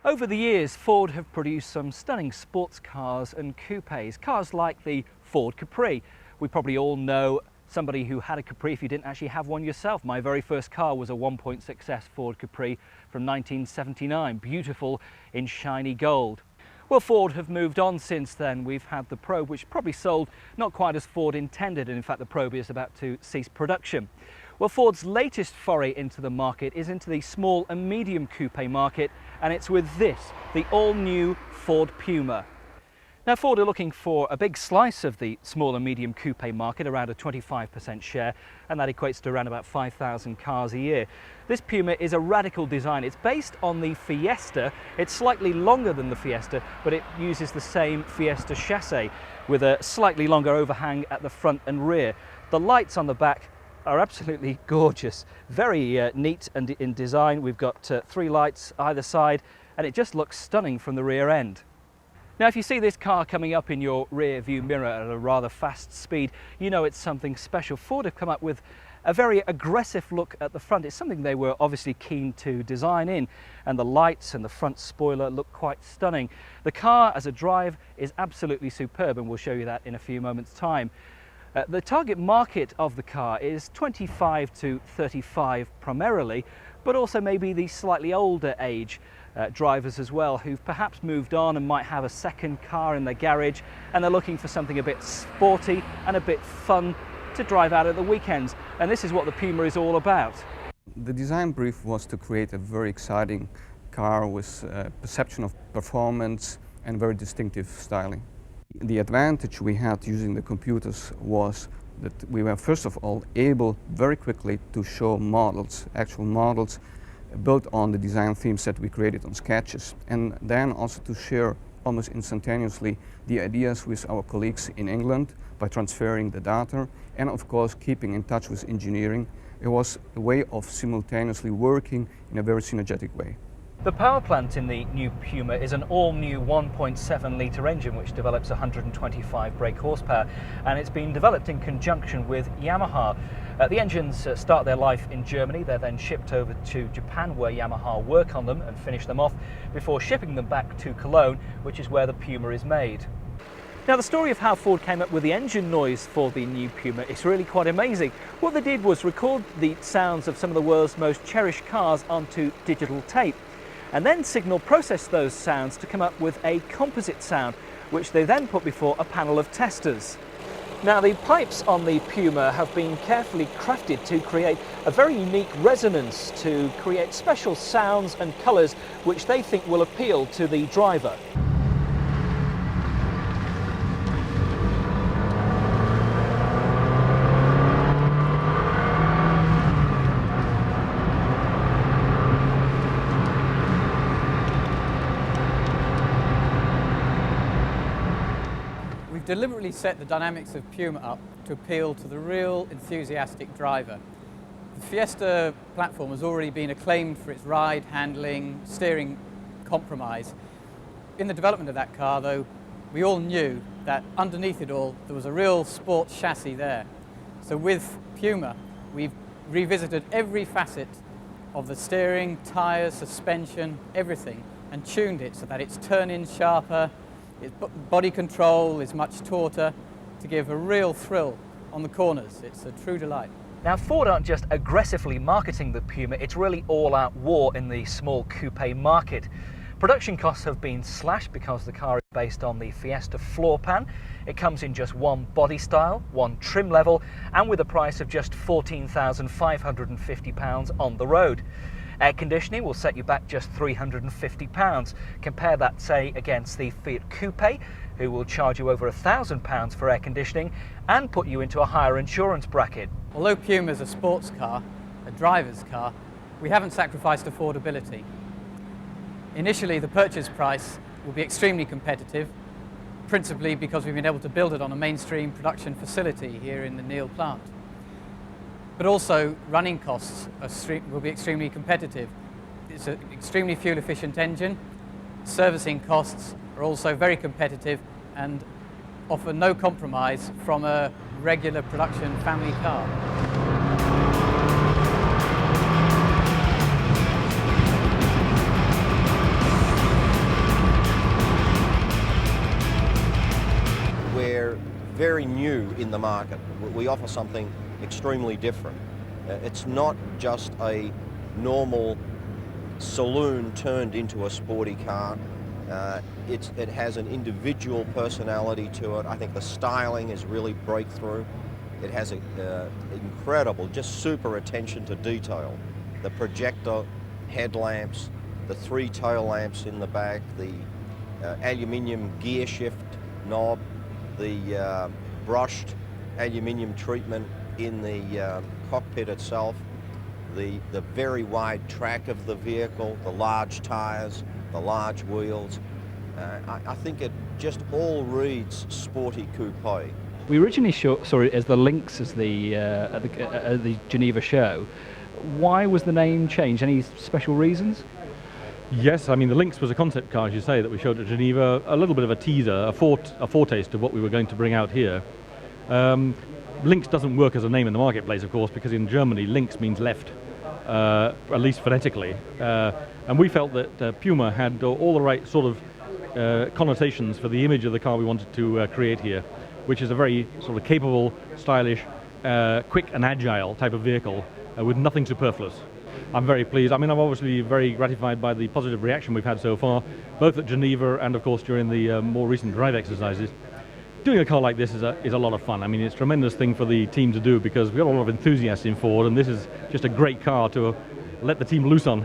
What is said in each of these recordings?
Over the years, Ford have produced some stunning sports cars and coupes, cars like the Ford Capri. We probably all know somebody who had a Capri if you didn't actually have one yourself. My very first car was a 1.6S Ford Capri from 1979, beautiful in shiny gold. Well, Ford have moved on since then. We've had the Probe, which probably sold not quite as Ford intended, and in fact the Probe is about to cease production. Well, Ford's latest foray into the market is into the small and medium coupe market, and it's with this, the all-new Ford Puma. Now, Ford are looking for a big slice of the small and medium coupe market, around a 25% share, and that equates to around about 5,000 cars a year. This Puma is a radical design. It's based on the Fiesta. It's slightly longer than the Fiesta, but it uses the same Fiesta chassis with a slightly longer overhang at the front and rear. The lights on the back are absolutely gorgeous, very neat and in design. We've got 3 lights either side, and it just looks stunning from the rear end. Now, if you see this car coming up in your rear view mirror at a rather fast speed, you know it's something special. Ford have come up with a very aggressive look at the front. It's something they were obviously keen to design in, and the lights and the front spoiler look quite stunning. The car as a drive is absolutely superb, and we'll show you that in a few moments' time. The target market of the car is 25 to 35 primarily, but also maybe the slightly older age drivers as well, who've perhaps moved on and might have a second car in their garage, and they're looking for something a bit sporty and a bit fun to drive out at the weekends. And this is what the Puma is all about. The design brief was to create a very exciting car with perception of performance and very distinctive styling. The advantage we had using the computers was that we were first of all able very quickly to show models, actual models built on the design themes that we created on sketches, and then also to share almost instantaneously the ideas with our colleagues in England by transferring the data, and of course keeping in touch with engineering. It was a way of simultaneously working in a very synergetic way. The power plant in the new Puma is an all-new 1.7 litre engine which develops 125 brake horsepower, and it's been developed in conjunction with Yamaha. The engines start their life in Germany. They're then shipped over to Japan, where Yamaha work on them and finish them off before shipping them back to Cologne, which is where the Puma is made. Now, the story of how Ford came up with the engine noise for the new Puma is really quite amazing. What they did was record the sounds of some of the world's most cherished cars onto digital tape, and then signal process those sounds to come up with a composite sound, which they then put before a panel of testers. Now, the pipes on the Puma have been carefully crafted to create a very unique resonance, to create special sounds and colours which they think will appeal to the driver. We've deliberately set the dynamics of Puma up to appeal to the real enthusiastic driver. The Fiesta platform has already been acclaimed for its ride, handling, steering compromise. In the development of that car, though, we all knew that underneath it all there was a real sports chassis there. So with Puma, we've revisited every facet of the steering, tyres, suspension, everything, and tuned it so that it's turn-in sharper, its body control is much tauter, to give a real thrill on the corners. It's a true delight. Now, Ford aren't just aggressively marketing the Puma, it's really all-out war in the small coupe market. Production costs have been slashed because the car is based on the Fiesta floor pan. It comes in just one body style, one trim level, and with a price of just £14,550 on the road. Air conditioning will set you back just £350. Compare that, say, against the Fiat Coupe, who will charge you over £1,000 for air conditioning and put you into a higher insurance bracket. Although Puma is a sports car, a driver's car, we haven't sacrificed affordability. Initially, the purchase price will be extremely competitive, principally because we've been able to build it on a mainstream production facility here in the Neal plant. But also, running costs will be extremely competitive. It's an extremely fuel-efficient engine. Servicing costs are also very competitive and offer no compromise from a regular production family car. very new in the market. We offer something extremely different. It's not just a normal saloon turned into a sporty car. It has an individual personality to it. I think the styling is really breakthrough. It has incredible, just super attention to detail. The projector headlamps, the 3 tail lamps in the back, the aluminium gear shift knob, the brushed aluminium treatment in the cockpit itself, the very wide track of the vehicle, the large tyres, the large wheels. I think it just all reads sporty coupe. We originally saw it as the Lynx at the Geneva show. Why was the name changed? Any special reasons? Yes, I mean the Lynx was a concept car, as you say, that we showed at Geneva, a little bit of a teaser, a foretaste of what we were going to bring out here. Lynx doesn't work as a name in the marketplace, of course, because in Germany Lynx means left, at least phonetically. And we felt that Puma had all the right sort of connotations for the image of the car we wanted to create here, which is a very sort of capable, stylish, quick and agile type of vehicle with nothing superfluous. I'm very pleased. I mean, I'm obviously very gratified by the positive reaction we've had so far, both at Geneva and, of course, during the more recent drive exercises. Doing a car like this is a lot of fun. I mean, it's a tremendous thing for the team to do because we've got a lot of enthusiasts in Ford, and this is just a great car to let the team loose on,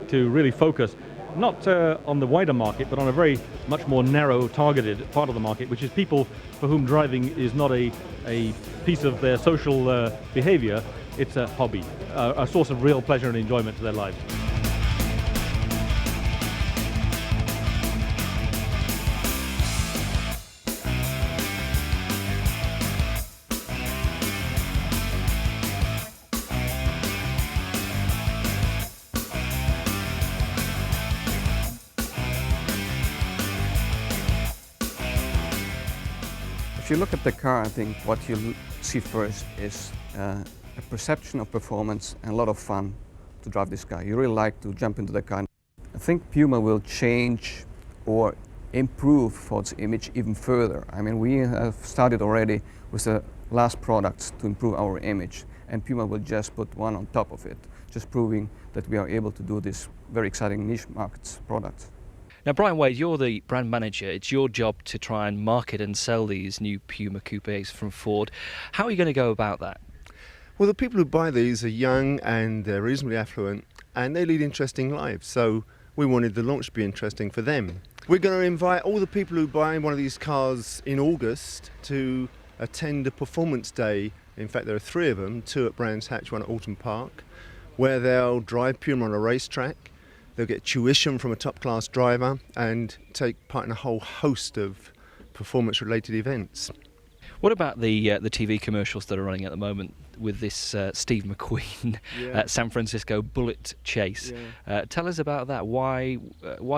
to really focus, not on the wider market, but on a very much more narrow, targeted part of the market, which is people for whom driving is not a piece of their social behavior. It's a hobby, a source of real pleasure and enjoyment to their lives. If you look at the car, I think what you see first is a perception of performance and a lot of fun to drive this car. You really like to jump into the car. I think Puma will change or improve Ford's image even further. I mean, we have started already with the last products to improve our image, and Puma will just put one on top of it, just proving that we are able to do this very exciting niche markets products. Now, Brian Wade, you're the brand manager. It's your job to try and market and sell these new Puma coupes from Ford. How are you going to go about that? Well, the people who buy these are young and they're reasonably affluent and they lead interesting lives, so we wanted the launch to be interesting for them. We're going to invite all the people who buy one of these cars in August to attend a performance day. In fact, there are 3 of them, 2 at Brands Hatch, 1 at Alton Park, where they'll drive Puma on a racetrack. They'll get tuition from a top-class driver and take part in a whole host of performance-related events. What about the TV commercials that are running at the moment with this Steve McQueen San Francisco bullet chase? Yeah. Tell us about that. Why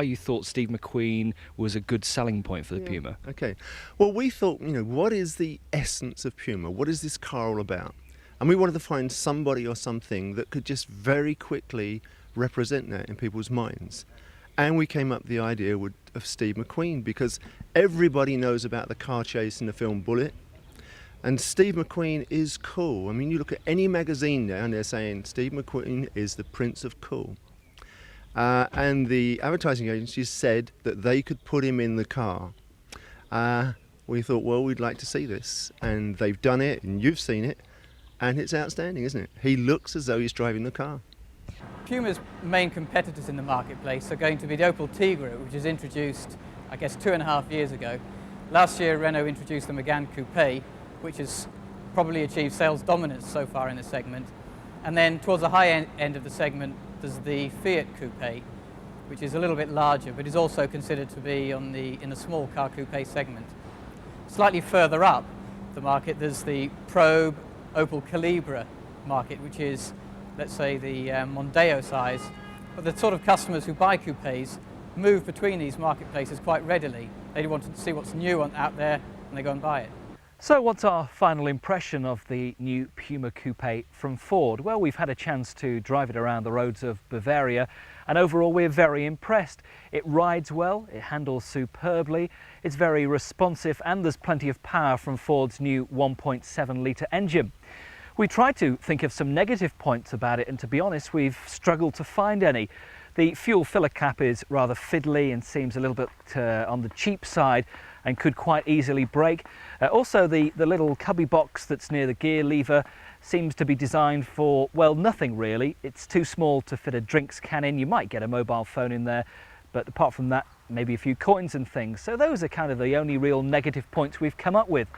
you thought Steve McQueen was a good selling point for the Puma? Okay. Well, we thought, what is the essence of Puma? What is this car all about? And we wanted to find somebody or something that could just very quickly represent that in people's minds. And we came up with the idea of Steve McQueen because everybody knows about the car chase in the film Bullet. And Steve McQueen is cool. I mean, you look at any magazine now and they're saying Steve McQueen is the Prince of Cool. And the advertising agencies said that they could put him in the car. We thought, well, we'd like to see this. And they've done it, and you've seen it. And it's outstanding, isn't it? He looks as though he's driving the car. Puma's main competitors in the marketplace are going to be the Opel Tigra, which was introduced, I guess, 2.5 years ago. Last year, Renault introduced the Megane Coupe, which has probably achieved sales dominance so far in the segment. And then towards the high end of the segment, there's the Fiat Coupe, which is a little bit larger, but is also considered to be in the small car coupe segment. Slightly further up the market, there's the Probe Opel Calibra market, which is, let's say, the Mondeo size. But the sort of customers who buy coupes move between these marketplaces quite readily. They want to see what's new out there, and they go and buy it. So what's our final impression of the new Puma Coupe from Ford? Well, we've had a chance to drive it around the roads of Bavaria, and overall we're very impressed. It rides well, it handles superbly, it's very responsive, and there's plenty of power from Ford's new 1.7 litre engine. We tried to think of some negative points about it, and to be honest, we've struggled to find any. The fuel filler cap is rather fiddly and seems a little bit on the cheap side and could quite easily break. Also, the little cubby box that's near the gear lever seems to be designed for, well, nothing really. It's too small to fit a drinks can in. You might get a mobile phone in there, but apart from that, maybe a few coins and things. So those are kind of the only real negative points we've come up with.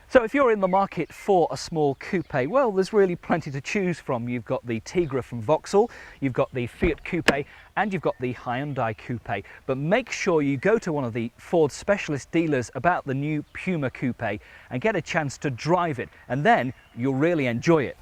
So if you're in the market for a small coupe, well, there's really plenty to choose from. You've got the Tigra from Vauxhall, you've got the Fiat Coupe, and you've got the Hyundai Coupe. But make sure you go to one of the Ford specialist dealers about the new Puma Coupe and get a chance to drive it, and then you'll really enjoy it.